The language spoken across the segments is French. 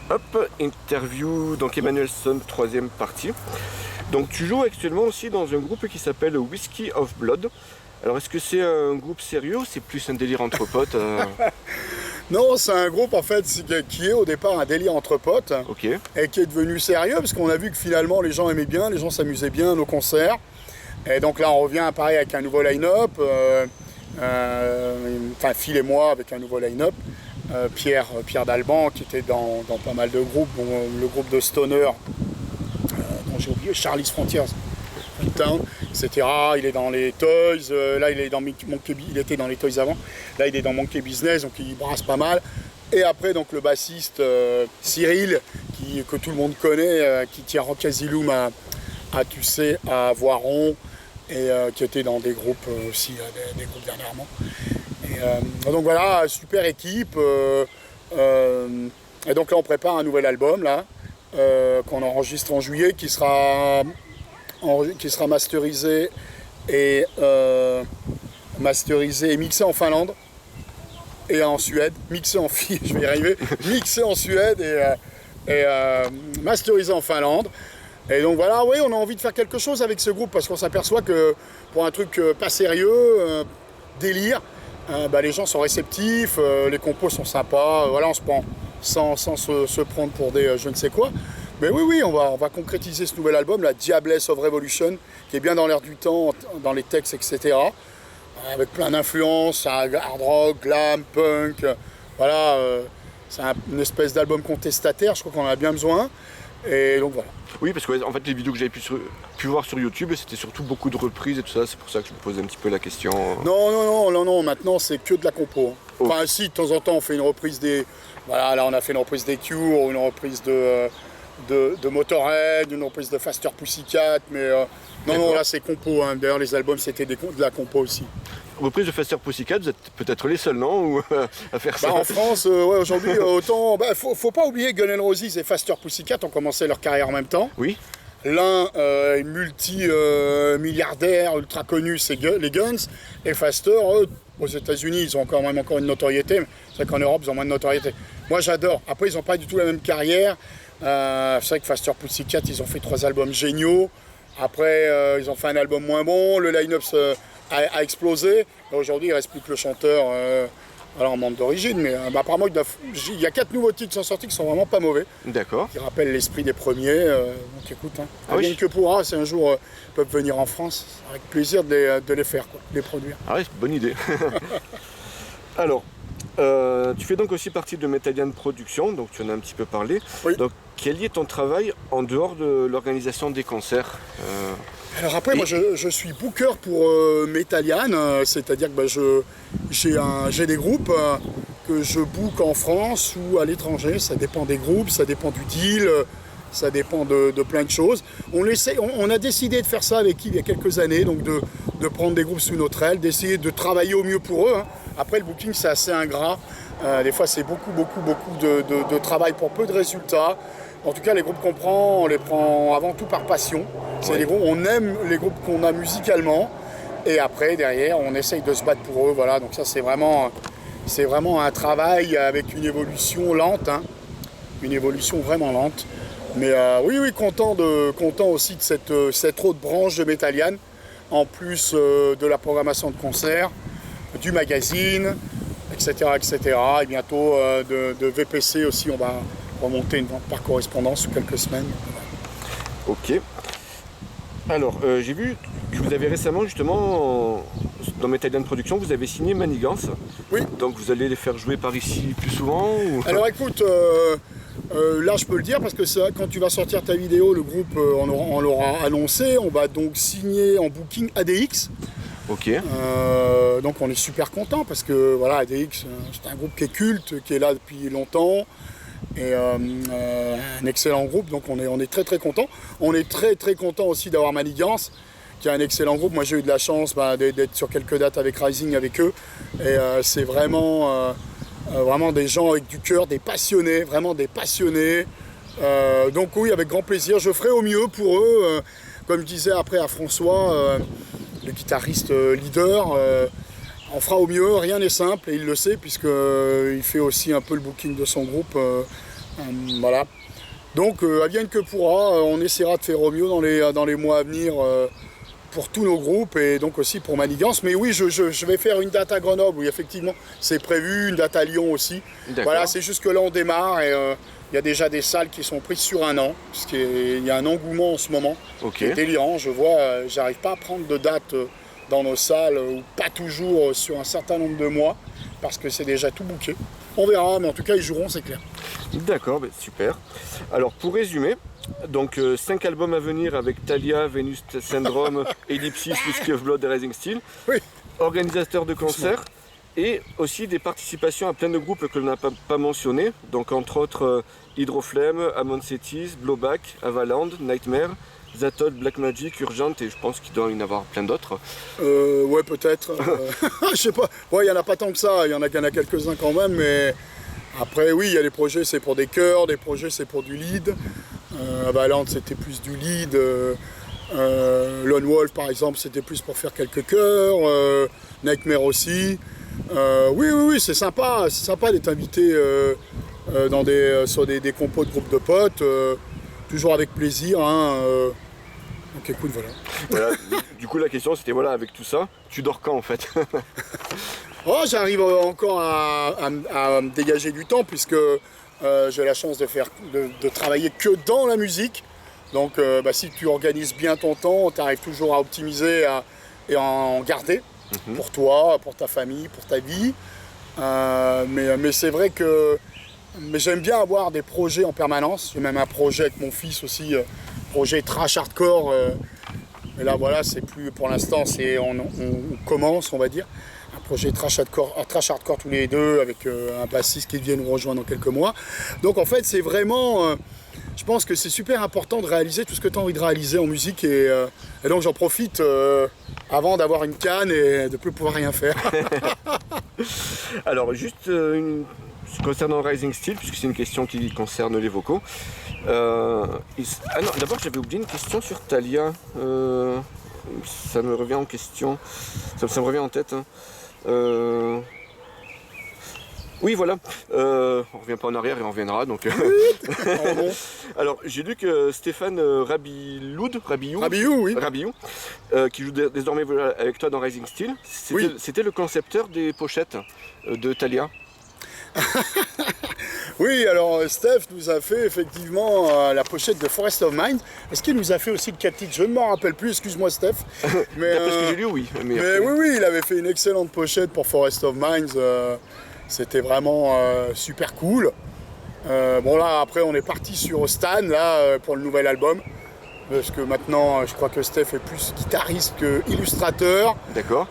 Hop, interview, donc Emmanuel Son, troisième partie. Donc tu joues actuellement aussi dans un groupe qui s'appelle Whiskey of Blood. Alors est-ce que c'est un groupe sérieux ou c'est plus un délire entre potes Non, c'est un groupe en fait qui est au départ un délire entre potes Ok. et qui est devenu sérieux parce qu'on a vu que finalement les gens aimaient bien, les gens s'amusaient bien à nos concerts. Et donc là on revient pareil avec un nouveau line-up, enfin Phil et moi avec un nouveau line-up. Pierre Dalban qui était dans pas mal de groupes, bon, le groupe de Stoner, dont j'ai oublié, Charlie's Frontiers, Town, etc. Il est dans les Toys, là il est dans il était dans les Toys avant, là il est dans Monkey Business, donc il brasse pas mal. Et après donc le bassiste Cyril, que tout le monde connaît, qui tient Rock Asylum à Tussé, à Voiron, et qui était dans des groupes aussi, des groupes dernièrement. Et donc voilà, super équipe. Et donc là on prépare un nouvel album là, qu'on enregistre en juillet, qui sera masterisé et mixé en Finlande et en Suède, mixé en je vais y arriver, mixé en Suède et masterisé en Finlande. Et donc voilà, oui, on a envie de faire quelque chose avec ce groupe parce qu'on s'aperçoit que pour un truc pas sérieux, délire, les gens sont réceptifs, les compos sont sympas, voilà, on se prend sans se prendre pour des je ne sais quoi. Mais oui, on va concrétiser ce nouvel album, la Diablesse of Revolution, qui est bien dans l'air du temps, dans les textes, etc. Avec plein d'influences, hard rock, glam, punk, voilà, c'est une espèce d'album contestataire, je crois qu'on en a bien besoin. Et donc voilà. Oui, parce que en fait les vidéos que j'avais pu voir sur YouTube, c'était surtout beaucoup de reprises et tout ça, c'est pour ça que je me posais un petit peu la question. Non, maintenant c'est que de la compo. Enfin si, de temps en temps on fait une reprise des... Voilà, là on a fait une reprise des Cure, une reprise de Motorhead, une reprise de Faster Pussycat, mais non, là c'est compo, hein. D'ailleurs les albums c'était de la compo aussi. Reprise de Faster Pussycat, vous êtes peut-être les seuls, non, à faire ça? En France, ouais, aujourd'hui, autant... faut pas oublier que Guns N' Roses et Faster Pussycat ont commencé leur carrière en même temps. Oui. L'un est multi-milliardaire, ultra connu, c'est les Guns, et Faster, eux, aux États-Unis, ils ont même encore une notoriété, mais c'est vrai qu'en Europe, ils ont moins de notoriété. Moi, j'adore. Après, ils n'ont pas du tout la même carrière. C'est vrai que Faster Pussycat, ils ont fait 3 albums géniaux. Après, ils ont fait un album moins bon. Le line-up a explosé. Aujourd'hui, il ne reste plus que le chanteur en membre d'origine. Mais apparemment, il y a 4 nouveaux titres qui sont sortis qui sont vraiment pas mauvais. D'accord. Qui rappellent l'esprit des premiers. Donc écoute, rien que pourra, si un jour ils peuvent venir en France, avec plaisir de les faire, quoi, de les produire. Ah oui, c'est une bonne idée. Alors, tu fais donc aussi partie de Metallian Productions, donc tu en as un petit peu parlé. Oui. Donc, quel est ton travail en dehors de l'organisation des concerts Alors après, moi je suis booker pour Metallian, c'est-à-dire que j'ai des groupes que je book en France ou à l'étranger, ça dépend des groupes, ça dépend du deal, ça dépend de plein de choses. On a décidé de faire ça avec il y a quelques années, donc de prendre des groupes sous notre aile, d'essayer de travailler au mieux pour eux, hein. Après le booking c'est assez ingrat, des fois c'est beaucoup de travail pour peu de résultats. En tout cas, les groupes qu'on prend, on les prend avant tout par passion. C'est on aime les groupes qu'on a musicalement. Et après, derrière, on essaye de se battre pour eux. Voilà. Donc ça, c'est vraiment un travail avec une évolution lente. Hein. Une évolution vraiment lente. Mais oui, content aussi de cette autre branche de Metallian. En plus de la programmation de concerts, du magazine, etc. Et bientôt de VPC aussi, on va remonter une vente par correspondance sous quelques semaines. Ok. Alors, j'ai vu que vous avez récemment, justement, dans Metallian Productions, vous avez signé Manigance. Oui. Donc, vous allez les faire jouer par ici plus souvent ou... Alors, écoute, là, je peux le dire, parce que quand tu vas sortir ta vidéo, le groupe, on l'aura annoncé. On va donc signer en booking ADX. Ok. Donc, on est super content parce que, voilà, ADX, c'est un groupe qui est culte, qui est là depuis longtemps. Et un excellent groupe, donc on est très très content. On est très content aussi d'avoir Manigance, qui est un excellent groupe. Moi j'ai eu de la chance d'être sur quelques dates avec Rising avec eux. Et c'est vraiment des gens avec du cœur, des passionnés, vraiment des passionnés. Donc oui, avec grand plaisir, je ferai au mieux pour eux. Comme je disais après à François, le guitariste leader, on fera au mieux, rien n'est simple et il le sait puisqu'il fait aussi un peu le booking de son groupe Voilà. Donc, advienne que pourra, on essaiera de faire au mieux dans les mois à venir pour tous nos groupes et donc aussi pour Manigance. Mais oui, je vais faire une date à Grenoble, oui, effectivement, c'est prévu, une date à Lyon aussi. Voilà, c'est juste que là, on démarre et il y a déjà des salles qui sont prises sur un an, parce qu'il y a un engouement en ce moment qui est délirant. Je vois, j'arrive pas à prendre de date dans nos salles, ou pas toujours sur un certain nombre de mois, parce que c'est déjà tout booké. On verra, mais en tout cas, ils joueront, c'est clair. D'accord, super. Alors, pour résumer, donc 5 albums à venir avec Thalia, Venus Syndrome, Ellipsis, Whiskey of Blood et Rising Steel. Oui. Organisateur de concerts et aussi des participations à plein de groupes que l'on n'a pas mentionnés. Donc, entre autres, Hydroflame, Amon Cetis, Blowback, Avaland, Nightmare, Zatot, Black Magic, Urgent et je pense qu'il doit y en avoir plein d'autres. Ouais, peut-être. Je sais pas. Ouais, il n'y en a pas tant que ça. Il y en a quelques-uns quand même, mais après, oui, il y a des projets, c'est pour des chœurs, des projets, c'est pour du lead. Avaland, c'était plus du lead. Lone Wolf, par exemple, c'était plus pour faire quelques chœurs. Nightmare aussi. Oui, c'est sympa d'être invité sur des compos de groupes de potes. Toujours avec plaisir. Donc écoute, voilà. Du coup, la question, c'était, voilà, avec tout ça, tu dors quand, en fait? Oh, j'arrive encore à me dégager du temps, puisque j'ai la chance de travailler que dans la musique. Donc, si tu organises bien ton temps, tu arrives toujours à optimiser et à en garder pour toi, pour ta famille, pour ta vie. Mais c'est vrai que j'aime bien avoir des projets en permanence. J'ai même un projet avec mon fils aussi, projet trash hardcore. Mais là, voilà, c'est plus pour l'instant, on commence, on va dire. Un projet trash hardcore tous les deux, avec un bassiste qui vient nous rejoindre dans quelques mois. Donc en fait, c'est vraiment... je pense que c'est super important de réaliser tout ce que tu as envie de réaliser en musique. Et donc j'en profite avant d'avoir une canne et de ne plus pouvoir rien faire. Alors, juste concernant Rising Steel, puisque c'est une question qui concerne les vocaux. Non, d'abord j'avais oublié une question sur Thalia. Ça me revient en question. Ça me revient en tête. Oui, voilà. On revient pas en arrière et on reviendra. Donc. Alors, j'ai lu que Stéphane Rabiou, qui joue désormais avec toi dans Rising Steel, c'était le concepteur des pochettes de Thalia. Oui, alors Steph nous a fait effectivement la pochette de Forest of Mind. Est-ce qu'il nous a fait aussi le 4 titres? Je ne m'en rappelle plus, excuse-moi Steph. Mais d'après ce que j'ai lu, oui. Mais oui, il avait fait une excellente pochette pour Forest of Minds. C'était vraiment super cool. Bon là, après on est parti sur Stan là, pour le nouvel album. Parce que maintenant, je crois que Steph est plus guitariste que illustrateur. D'accord.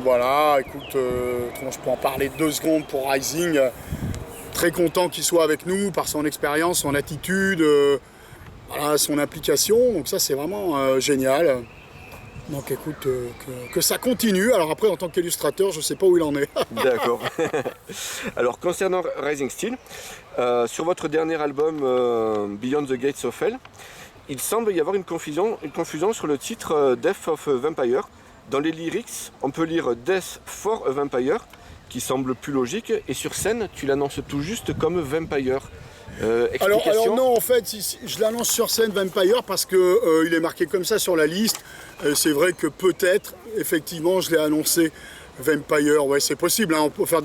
Voilà, écoute, je peux en parler 2 secondes pour Rising. Très content qu'il soit avec nous par son expérience, son attitude, voilà, son implication. Donc ça, c'est vraiment génial. Donc écoute, que ça continue. Alors après, en tant qu'illustrateur, je ne sais pas où il en est. D'accord. Alors concernant Rising Steel, sur votre dernier album Beyond the Gates of Hell, il semble y avoir une confusion sur le titre Death of a Vampire. Dans les lyrics, on peut lire Death for a Vampire, qui semble plus logique, et sur scène, tu l'annonces tout juste comme Vampire. Alors non, en fait, je l'annonce sur scène Vampire parce que il est marqué comme ça sur la liste. C'est vrai que peut-être, effectivement, je l'ai annoncé Vampire. Ouais, c'est possible. Hein, on peut faire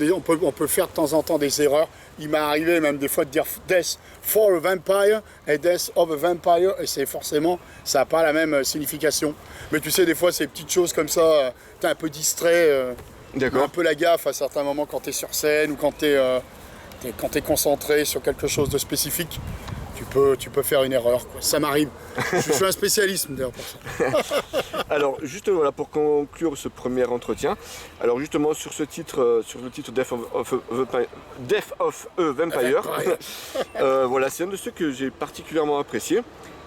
de temps en temps des erreurs. Il m'est arrivé même des fois de dire Death for a Vampire et Death of a Vampire, et c'est forcément, ça n'a pas la même signification. Mais tu sais, des fois, ces petites choses comme ça, t'es un peu distrait. Un peu la gaffe à certains moments quand tu es sur scène ou quand tu es concentré sur quelque chose de spécifique, tu peux faire une erreur, quoi. Ça m'arrive. Je suis un spécialiste d'ailleurs pour ça. Alors juste voilà, pour conclure ce premier entretien, alors justement sur le titre Death of a Vampire, voilà, c'est un de ceux que j'ai particulièrement apprécié.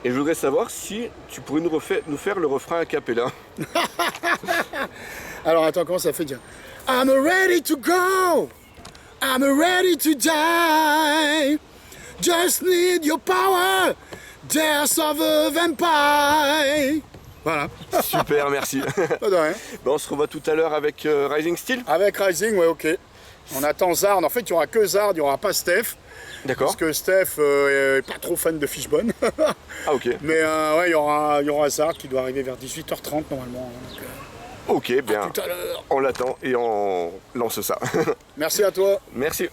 Et je voudrais savoir si tu pourrais nous faire le refrain a cappella. Alors attends, comment ça fait dire? I'm ready to go, I'm ready to die, just need your power, death of a vampire. Voilà. Super, merci. Pas de rien. On se revoit tout à l'heure avec Rising Steel. Avec Rising, ouais, ok. On attend Zard. En fait, il n'y aura que Zard, il n'y aura pas Steph. D'accord. Parce que Steph est pas trop fan de Fishbone. Ah ok. Mais ouais, il y aura Hazard qui doit arriver vers 18h30 normalement. Donc, Ok, bien. à tout à l'heure. On l'attend et on lance ça. Merci à toi. Merci.